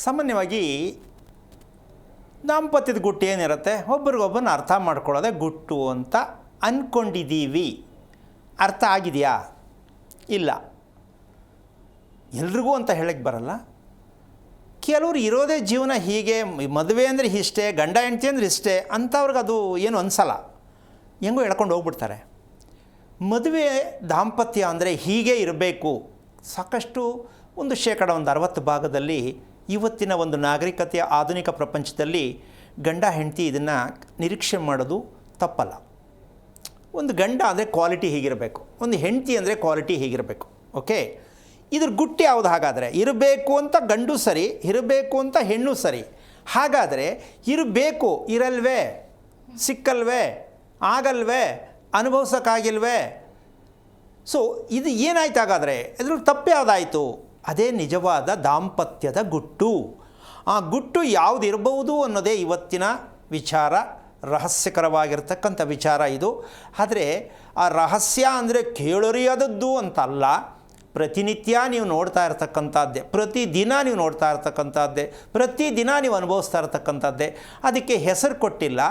ಸಾಮಾನ್ಯವಾಗಿ ದಾಂಪತ್ಯದ ಗುಟ್ಟು ಏನಿರುತ್ತೆ, ಒಬ್ರಿಗೊಬ್ಬರನ್ನ ಅರ್ಥ ಮಾಡ್ಕೊಳ್ಳೋದೇ ಗುಟ್ಟು ಅಂತ ಅಂದ್ಕೊಂಡಿದ್ದೀವಿ. ಅರ್ಥ ಆಗಿದೆಯಾ? ಇಲ್ಲ. ಎಲ್ರಿಗೂ ಅಂತ ಹೇಳಕ್ಕೆ ಬರಲ್ಲ. ಕೆಲವ್ರು ಇರೋದೇ ಜೀವನ ಹೀಗೆ, ಮದುವೆ ಅಂದರೆ ಇಷ್ಟೇ, ಗಂಡ ಹೆಂಡ್ತಿ ಅಂದರೆ ಇಷ್ಟೇ ಅಂಥವ್ರಿಗೆ ಅದು ಏನು ಅನಿಸಲ್ಲ, ಹೆಂಗೋ ಎಳ್ಕೊಂಡು ಹೋಗ್ಬಿಡ್ತಾರೆ. ಮದುವೆ ದಾಂಪತ್ಯ ಅಂದರೆ ಹೀಗೆ ಇರಬೇಕು. ಸಾಕಷ್ಟು ಒಂದು 60% ಇವತ್ತಿನ ಒಂದು ನಾಗರಿಕತೆಯ ಆಧುನಿಕ ಪ್ರಪಂಚದಲ್ಲಿ ಗಂಡ ಹೆಂಡತಿ ಇದನ್ನು ನಿರೀಕ್ಷೆ ಮಾಡೋದು ತಪ್ಪಲ್ಲ. ಒಂದು ಗಂಡ ಅಂದರೆ ಕ್ವಾಲಿಟಿ ಹೀಗಿರಬೇಕು, ಒಂದು ಹೆಂಡತಿ ಅಂದರೆ ಕ್ವಾಲಿಟಿ ಹೀಗಿರಬೇಕು. ಓಕೆ, ಇದ್ರ ಗುಟ್ಟು ಯಾವುದು? ಹಾಗಾದರೆ ಇರಬೇಕು ಅಂತ ಗಂಡು ಸರಿ, ಇರಬೇಕು ಅಂತ ಹೆಣ್ಣು ಸರಿ. ಹಾಗಾದರೆ ಇರಬೇಕು, ಇರಲ್ವೇ, ಸಿಕ್ಕಲ್ವೇ, ಆಗಲ್ವೇ, ಅನುಭವಿಸೋಕ್ಕಾಗಿಲ್ವೇ? ಸೊ ಇದು ಏನಾಯ್ತು? ಹಾಗಾದರೆ ಇದ್ರ ತಪ್ಪು ಯಾವುದಾಯಿತು? ಅದೇ ನಿಜವಾದ ದಾಂಪತ್ಯದ ಗುಟ್ಟು. ಆ ಗುಟ್ಟು ಯಾವುದಿರಬಹುದು ಅನ್ನೋದೇ ಇವತ್ತಿನ ವಿಚಾರ. ರಹಸ್ಯಕರವಾಗಿರ್ತಕ್ಕಂಥ ವಿಚಾರ ಇದು. ಆದರೆ ಆ ರಹಸ್ಯ ಅಂದರೆ ಕೇಳರಿಯಾದದ್ದು ಅಂತಲ್ಲ, ಪ್ರತಿನಿತ್ಯ ನೀವು ನೋಡ್ತಾ ಇರ್ತಕ್ಕಂಥದ್ದೇ, ಪ್ರತಿದಿನ ನೀವು ನೋಡ್ತಾ ಇರ್ತಕ್ಕಂಥದ್ದೇ, ಪ್ರತಿದಿನ ನೀವು ಅನುಭವಿಸ್ತಾ ಇರ್ತಕ್ಕಂಥದ್ದೇ. ಅದಕ್ಕೆ ಹೆಸರು ಕೊಟ್ಟಿಲ್ಲ,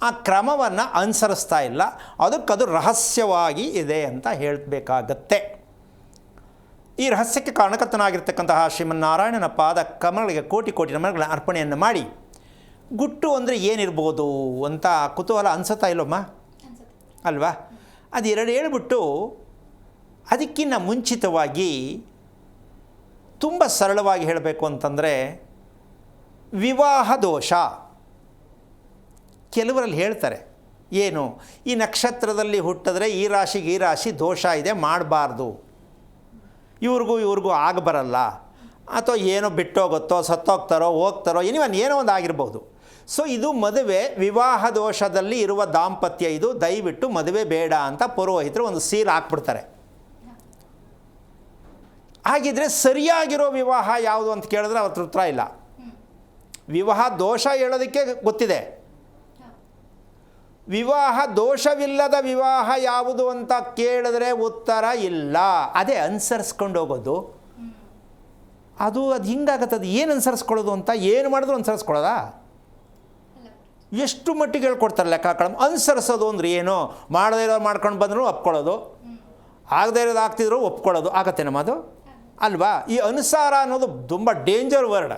ಆ ಕ್ರಮವನ್ನು ಅನುಸರಿಸ್ತಾ ಇಲ್ಲ, ಅದಕ್ಕದು ರಹಸ್ಯವಾಗಿ ಇದೆ ಅಂತ ಹೇಳಬೇಕಾಗತ್ತೆ. ಈ ರಹಸ್ಯಕ್ಕೆ ಕಾರಣಕರ್ತನಾಗಿರ್ತಕ್ಕಂತಹ ಶ್ರೀಮನ್ನಾರಾಯಣನ ಪಾದ ಕಮಲಗಳಿಗೆ ಕೋಟಿ ಕೋಟಿ ನಮನಗಳ ಅರ್ಪಣೆಯನ್ನು ಮಾಡಿ, ಗುಟ್ಟು ಅಂದರೆ ಏನಿರ್ಬೋದು ಅಂತ ಕುತೂಹಲ ಅನಿಸುತ್ತಾ ಇಲ್ಲಮ್ಮ? ಅಲ್ವಾ? ಅದು ಎರಡು ಹೇಳ್ಬಿಟ್ಟು ಅದಕ್ಕಿಂತ ಮುಂಚಿತವಾಗಿ ತುಂಬ ಸರಳವಾಗಿ ಹೇಳಬೇಕು ಅಂತಂದರೆ, ವಿವಾಹ ದೋಷ. ಕೆಲವರಲ್ಲಿ ಹೇಳ್ತಾರೆ, ಏನು ಈ ನಕ್ಷತ್ರದಲ್ಲಿ ಹುಟ್ಟಿದ್ರೆ ಈ ರಾಶಿಗೆ ಈ ರಾಶಿ ದೋಷ ಇದೆ, ಮಾಡಬಾರ್ದು, ಇವ್ರಿಗೂ ಆಗಬರಲ್ಲ, ಅಥವಾ ಏನೋ ಬಿಟ್ಟೋಗುತ್ತೋ, ಸತ್ತೋಗ್ತಾರೋ, ಹೋಗ್ತಾರೋ, ಏನೋ ಒಂದು ಆಗಿರ್ಬೋದು. ಸೊ ಇದು ಮದುವೆ ವಿವಾಹ ದೋಷದಲ್ಲಿ ಇರುವ ದಾಂಪತ್ಯ, ಇದು ದಯವಿಟ್ಟು ಮದುವೆ ಬೇಡ ಅಂತ ಪುರೋಹಿತರು ಒಂದು ಸೀಲ್ ಹಾಕ್ಬಿಡ್ತಾರೆ. ಹಾಗಿದ್ರೆ ಸರಿಯಾಗಿರೋ ವಿವಾಹ ಯಾವುದು ಅಂತ ಕೇಳಿದ್ರೆ ಅವತ್ತು ಉತ್ತರ ಇಲ್ಲ. ವಿವಾಹ ದೋಷ ಹೇಳೋದಕ್ಕೆ ಗೊತ್ತಿದೆ, ವಿವಾಹ ದೋಷವಿಲ್ಲದ ವಿವಾಹ ಯಾವುದು ಅಂತ ಕೇಳಿದ್ರೆ ಉತ್ತರ ಇಲ್ಲ. ಅದೇ ಅನುಸರಿಸ್ಕೊಂಡು ಹೋಗೋದು. ಅದು ಹಿಂಗಾಗತ್ತದು. ಏನು ಅನುಸರಿಸ್ಕೊಳ್ಳೋದು ಅಂತ, ಏನು ಮಾಡಿದ್ರು ಅನುಸರಿಸ್ಕೊಳ್ಳೋದಾ? ಎಷ್ಟು ಮಟ್ಟಿಗೆ ಹೇಳ್ಕೊಡ್ತಾರೆ ಲೆಕ್ಕ. ಅನುಸರಿಸೋದು ಅಂದರೆ ಏನು? ಮಾಡದೇ ಇರೋದು ಮಾಡ್ಕೊಂಡು ಬಂದರೂ ಒಪ್ಕೊಳ್ಳೋದು, ಆಗದೇ ಇರೋದು ಆಗ್ತಿದ್ರು ಒಪ್ಕೊಳ್ಳೋದು. ಆಗತ್ತೆ ನಮ್ಮದು ಅಲ್ವಾ? ಈ ಅನುಸಾರ ಅನ್ನೋದು ತುಂಬ ಡೇಂಜರ್ ವರ್ಡ್.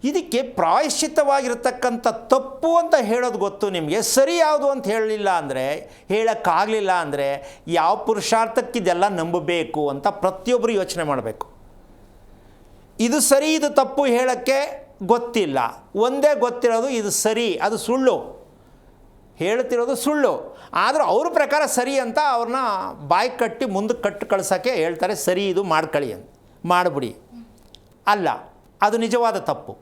ಇದಕ್ಕೆ ಪ್ರಾಯಶ್ಚಿತ್ತವಾಗಿರ್ತಕ್ಕಂಥ ತಪ್ಪು ಅಂತ ಹೇಳೋದು ಗೊತ್ತು ನಿಮಗೆ. ಸರಿ ಯಾವುದು ಅಂತ ಹೇಳಲಿಲ್ಲ ಅಂದರೆ, ಹೇಳೋಕ್ಕಾಗಲಿಲ್ಲ ಅಂದರೆ ಯಾವ ಪುರುಷಾರ್ಥಕ್ಕಿದೆಲ್ಲ ನಂಬಬೇಕು ಅಂತ ಪ್ರತಿಯೊಬ್ಬರು ಯೋಚನೆ ಮಾಡಬೇಕು. ಇದು ಸರಿ ಇದು ತಪ್ಪು ಹೇಳೋಕ್ಕೆ ಗೊತ್ತಿಲ್ಲ. ಒಂದೇ ಗೊತ್ತಿರೋದು ಇದು ಸರಿ, ಅದು ಸುಳ್ಳು. ಹೇಳ್ತಿರೋದು ಸುಳ್ಳು, ಆದರೂ ಅವ್ರ ಪ್ರಕಾರ ಸರಿ ಅಂತ ಅವ್ರನ್ನ ಬಾಯಿ ಕಟ್ಟಿ ಮುಂದಕ್ಕೆ ಕಟ್ಟು ಕಳ್ಸೋಕ್ಕೆ ಹೇಳ್ತಾರೆ. ಸರಿ ಇದು ಮಾಡ್ಕೊಳ್ಳಿ ಅಂತ, ಮಾಡಿಬಿಡಿ. ಅಲ್ಲ, ಅದು ನಿಜವಾದ ತಪ್ಪು.